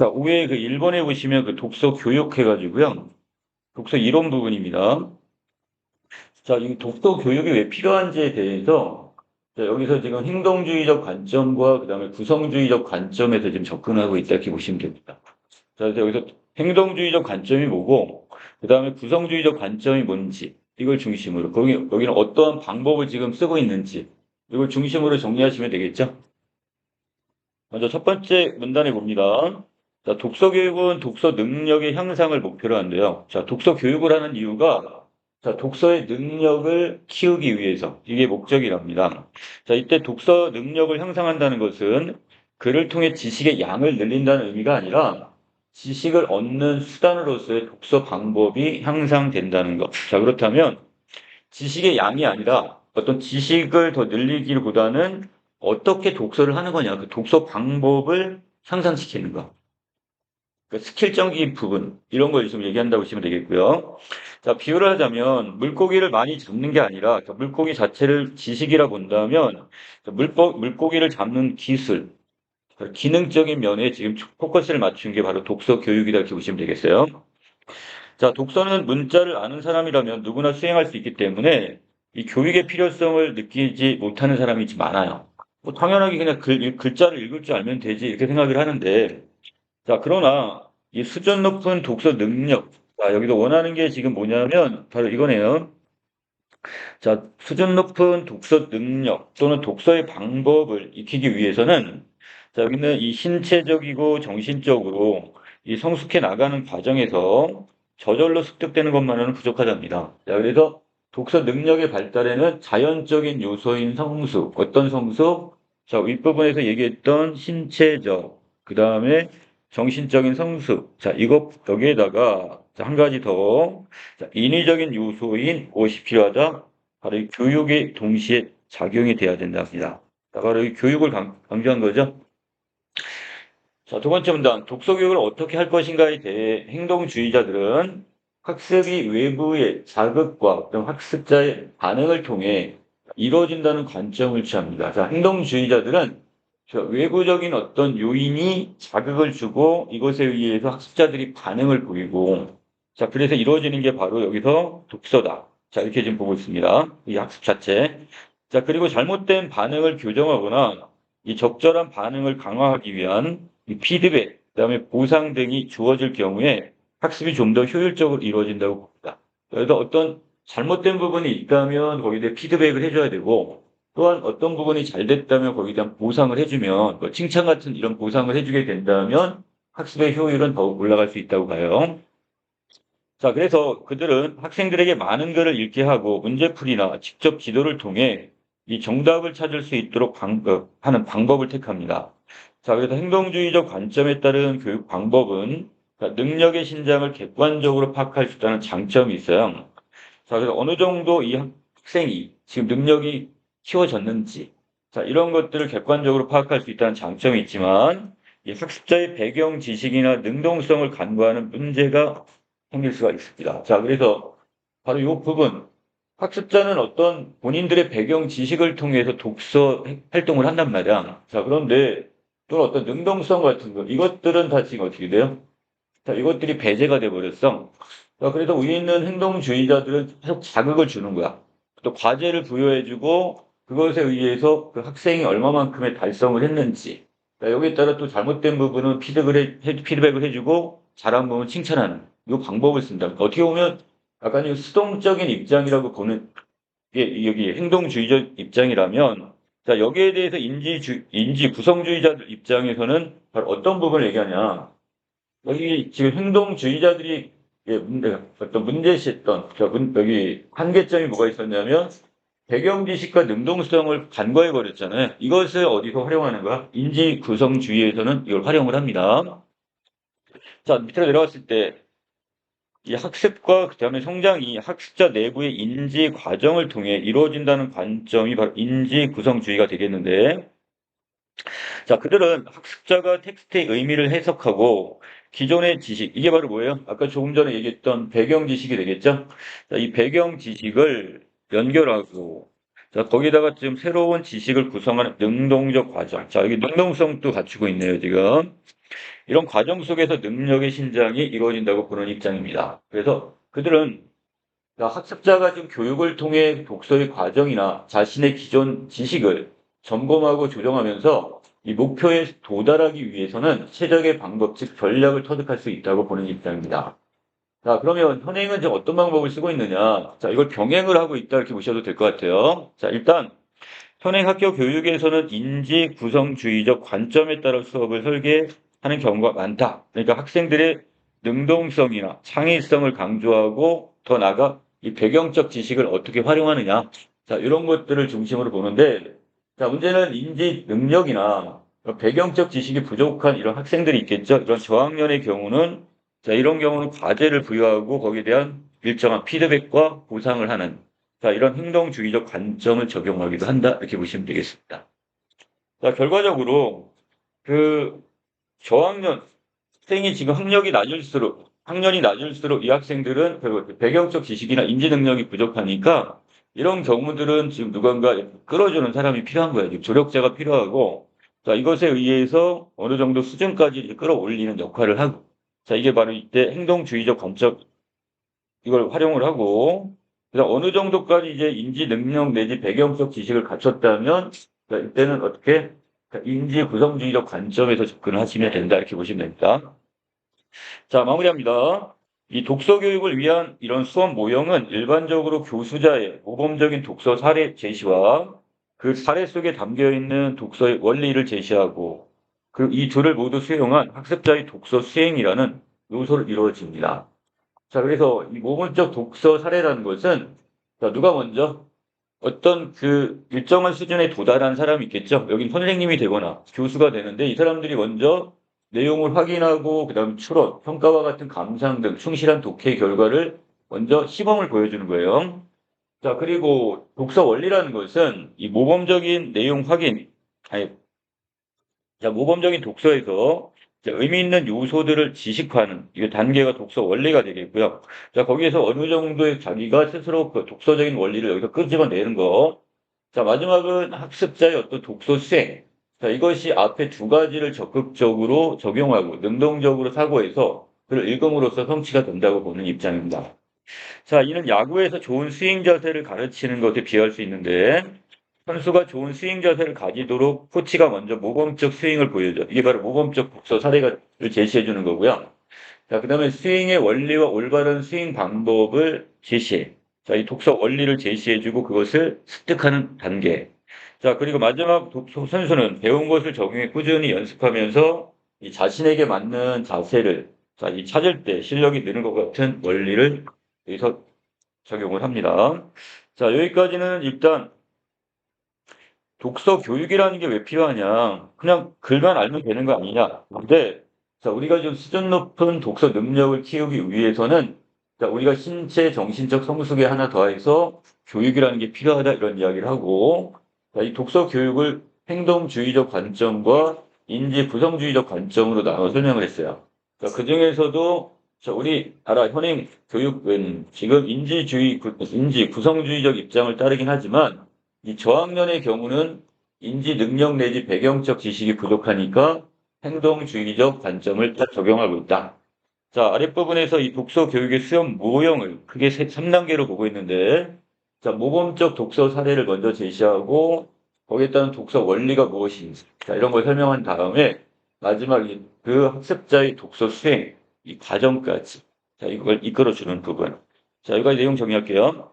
자, 위에 그 1번에 보시면 그 독서 교육 해가지고요. 독서 이론 부분입니다. 자, 이 독서 교육이 왜 필요한지에 대해서 자, 여기서 지금 행동주의적 관점과 그다음에 구성주의적 관점에서 지금 접근하고 있다 이렇게 보시면 됩니다. 자, 그래서 여기서 행동주의적 관점이 뭐고 그다음에 구성주의적 관점이 뭔지 이걸 중심으로 여기는 어떠한 방법을 지금 쓰고 있는지 이걸 중심으로 정리하시면 되겠죠? 먼저 첫 번째 문단에 봅니다. 자, 독서 교육은 독서 능력의 향상을 목표로 한대요. 자, 독서 교육을 하는 이유가 자, 독서의 능력을 키우기 위해서 이게 목적이랍니다. 자, 이때 독서 능력을 향상한다는 것은 글을 통해 지식의 양을 늘린다는 의미가 아니라 지식을 얻는 수단으로서의 독서 방법이 향상된다는 것. 자, 그렇다면 지식의 양이 아니라 어떤 지식을 더 늘리기보다는 어떻게 독서를 하는 거냐, 그 독서 방법을 향상시키는 거. 그 스킬적인 부분, 이런 걸 좀 얘기한다고 보시면 되겠고요. 자, 비유를 하자면 물고기를 많이 잡는 게 아니라 그 물고기 자체를 지식이라 본다면 그 물고기를 잡는 기술, 그 기능적인 면에 지금 포커스를 맞춘 게 바로 독서 교육이다 이렇게 보시면 되겠어요. 자, 독서는 문자를 아는 사람이라면 누구나 수행할 수 있기 때문에 이 교육의 필요성을 느끼지 못하는 사람이 좀 많아요. 뭐 당연하게 그냥 글자를 읽을 줄 알면 되지 이렇게 생각을 하는데 자, 그러나 이 수준 높은 독서 능력 자, 여기서 원하는 게 지금 뭐냐면 바로 이거네요. 자, 수준 높은 독서 능력 또는 독서의 방법을 익히기 위해서는 자, 여기는 이 신체적이고 정신적으로 이 성숙해 나가는 과정에서 저절로 습득되는 것만으로는 부족하답니다. 자, 그래서 독서 능력의 발달에는 자연적인 요소인 성숙, 어떤 성숙? 자, 윗부분에서 얘기했던 신체적, 그 다음에 정신적인 성숙. 자, 이것, 여기에다가 자, 한 가지 더, 자, 인위적인 요소인 무엇이 필요하다? 바로 이 교육이 동시에 작용이 돼야 된답니다. 자, 바로 이 교육을 강조한 거죠. 자, 두 번째 문단. 독서 교육을 어떻게 할 것인가에 대해 행동주의자들은 학습이 외부의 자극과 그런 학습자의 반응을 통해 이루어진다는 관점을 취합니다. 자, 행동주의자들은 저 외부적인 어떤 요인이 자극을 주고 이것에 의해서 학습자들이 반응을 보이고 자, 그래서 이루어지는 게 바로 여기서 독서다. 자, 이렇게 지금 보고 있습니다. 이 학습 자체. 자, 그리고 잘못된 반응을 교정하거나 이 적절한 반응을 강화하기 위한 이 피드백, 그다음에 보상 등이 주어질 경우에 학습이 좀 더 효율적으로 이루어진다고 봅니다. 그래서 어떤 잘못된 부분이 있다면 거기에 대해 피드백을 해줘야 되고 또한 어떤 부분이 잘 됐다면 거기에 대한 보상을 해주면 뭐 칭찬 같은 이런 보상을 해주게 된다면 학습의 효율은 더욱 올라갈 수 있다고 봐요. 자, 그래서 그들은 학생들에게 많은 글을 읽게 하고 문제풀이나 직접 지도를 통해 이 정답을 찾을 수 있도록 하는 방법을 택합니다. 자, 그래서 행동주의적 관점에 따른 교육 방법은 그러니까 능력의 신장을 객관적으로 파악할 수 있다는 장점이 있어요. 자, 그래서 어느 정도 이 학생이 지금 능력이 키워졌는지, 자, 이런 것들을 객관적으로 파악할 수 있다는 장점이 있지만, 이 학습자의 배경 지식이나 능동성을 간과하는 문제가 생길 수가 있습니다. 자, 그래서 바로 이 부분, 학습자는 어떤 본인들의 배경 지식을 통해서 독서 활동을 한단 말이야. 자, 그런데 또 어떤 능동성 같은 거, 이것들은 다 지금 어떻게 돼요? 자, 이것들이 배제가 돼 버렸어. 자, 그래서 위에 있는 행동주의자들은 계속 자극을 주는 거야. 또 과제를 부여해주고 그것에 의해서 그 학생이 얼마만큼의 달성을 했는지. 자, 여기에 따라 또 잘못된 부분은 피드백을 해주고 잘한 부분은 칭찬하는 이 방법을 쓴다. 어떻게 보면 약간 이 수동적인 입장이라고 보는 게 여기 행동주의적 입장이라면 자, 여기에 대해서 인지 구성주의자들 입장에서는 바로 어떤 부분을 얘기하냐. 여기 지금 행동주의자들이 예, 어떤 문제시했던 여기 한계점이 뭐가 있었냐면 배경 지식과 능동성을 간과해 버렸잖아요. 이것을 어디서 활용하는 거야? 인지 구성주의에서는 이걸 활용을 합니다. 자, 밑으로 내려갔을 때 이 학습과 그다음에 성장이 학습자 내부의 인지 과정을 통해 이루어진다는 관점이 바로 인지 구성주의가 되겠는데 자, 그들은 학습자가 텍스트의 의미를 해석하고 기존의 지식, 이게 바로 뭐예요? 아까 조금 전에 얘기했던 배경 지식이 되겠죠? 자, 이 배경 지식을 연결하고, 자, 거기다가 지금 새로운 지식을 구성하는 능동적 과정. 자, 여기 능동성도 갖추고 있네요, 지금. 이런 과정 속에서 능력의 신장이 이루어진다고 보는 입장입니다. 그래서 그들은 학습자가 지금 교육을 통해 독서의 과정이나 자신의 기존 지식을 점검하고 조정하면서 이 목표에 도달하기 위해서는 최적의 방법, 즉 전략을 터득할 수 있다고 보는 입장입니다. 자, 그러면 현행은 지금 어떤 방법을 쓰고 있느냐? 자, 이걸 병행을 하고 있다 이렇게 보셔도 될 것 같아요. 자, 일단 현행 학교 교육에서는 인지 구성주의적 관점에 따라 수업을 설계하는 경우가 많다. 그러니까 학생들의 능동성이나 창의성을 강조하고 더 나아가 이 배경적 지식을 어떻게 활용하느냐. 자, 이런 것들을 중심으로 보는데, 자, 문제는 인지 능력이나 배경적 지식이 부족한 이런 학생들이 있겠죠. 이런 저학년의 경우는, 자, 이런 경우는 과제를 부여하고 거기에 대한 일정한 피드백과 보상을 하는, 자, 이런 행동주의적 관점을 적용하기도 한다. 이렇게 보시면 되겠습니다. 자, 결과적으로 그 저학년 학생이 지금 학년이 낮을수록 이 학생들은 그 배경적 지식이나 인지 능력이 부족하니까 이런 경우들은 지금 누군가 끌어주는 사람이 필요한 거예요. 지금 조력자가 필요하고, 자, 이것에 의해서 어느 정도 수준까지 이제 끌어올리는 역할을 하고, 자, 이게 바로 이때 행동주의적 관점, 이걸 활용을 하고, 그래서 어느 정도까지 이제 인지 능력 내지 배경적 지식을 갖췄다면, 자, 이때는 어떻게 인지 구성주의적 관점에서 접근을 하시면 된다. 이렇게 보시면 됩니다. 자, 마무리합니다. 이 독서 교육을 위한 이런 수업 모형은 일반적으로 교수자의 모범적인 독서 사례 제시와 그 사례 속에 담겨 있는 독서의 원리를 제시하고 그 이 둘을 모두 수용한 학습자의 독서 수행이라는 요소를 이루어집니다. 자, 그래서 이 모범적 독서 사례라는 것은 자, 누가 먼저 어떤 그 일정한 수준에 도달한 사람이 있겠죠. 여긴 선생님이 되거나 교수가 되는데 이 사람들이 먼저 내용을 확인하고 그다음 추론, 평가와 같은 감상 등 충실한 독해 결과를 먼저 시범을 보여주는 거예요. 자, 그리고 독서 원리라는 것은 이 모범적인 내용 확인, 아니, 자, 모범적인 독서에서 자, 의미 있는 요소들을 지식화하는 이 단계가 독서 원리가 되겠고요. 자, 거기에서 어느 정도의 자기가 스스로 그 독서적인 원리를 여기서 끄집어내는 거. 자, 마지막은 학습자의 어떤 독서 수행. 자, 이것이 앞에 두 가지를 적극적으로 적용하고 능동적으로 사고해서 그를 읽음으로써 성취가 된다고 보는 입장입니다. 자, 이는 야구에서 좋은 스윙 자세를 가르치는 것에 비할 수 있는데 선수가 좋은 스윙 자세를 가지도록 코치가 먼저 모범적 스윙을 보여줘. 이게 바로 모범적 독서 사례를 제시해 주는 거고요. 자, 그다음에 스윙의 원리와 올바른 스윙 방법을 제시해. 자, 이 독서 원리를 제시해 주고 그것을 습득하는 단계. 자, 그리고 마지막 독서 선수는 배운 것을 적용해 꾸준히 연습하면서 이 자신에게 맞는 자세를 자, 이 찾을 때 실력이 느는 것 같은 원리를 여기서 적용을 합니다. 자, 여기까지는 일단 독서 교육이라는 게 왜 필요하냐? 그냥 글만 알면 되는 거 아니냐? 근데 자, 우리가 좀 수준 높은 독서 능력을 키우기 위해서는 자, 우리가 신체 정신적 성숙에 하나 더해서 교육이라는 게 필요하다 이런 이야기를 하고 자, 이 독서 교육을 행동주의적 관점과 인지 구성주의적 관점으로 나눠 설명을 했어요. 자, 그 중에서도 자, 우리나라 현행 교육은 지금 인지 구성주의적 입장을 따르긴 하지만 이 저학년의 경우는 인지 능력 내지 배경적 지식이 부족하니까 행동주의적 관점을 딱 적용하고 있다. 자, 아랫부분에서 이 독서 교육의 수업 모형을 크게 3단계로 보고 있는데, 자, 모범적 독서 사례를 먼저 제시하고, 거기에 따른 독서 원리가 무엇인지, 자, 이런 걸 설명한 다음에, 마지막에 그 학습자의 독서 수행, 이 과정까지, 자, 이걸 이끌어주는 부분. 자, 여기까지 내용 정리할게요.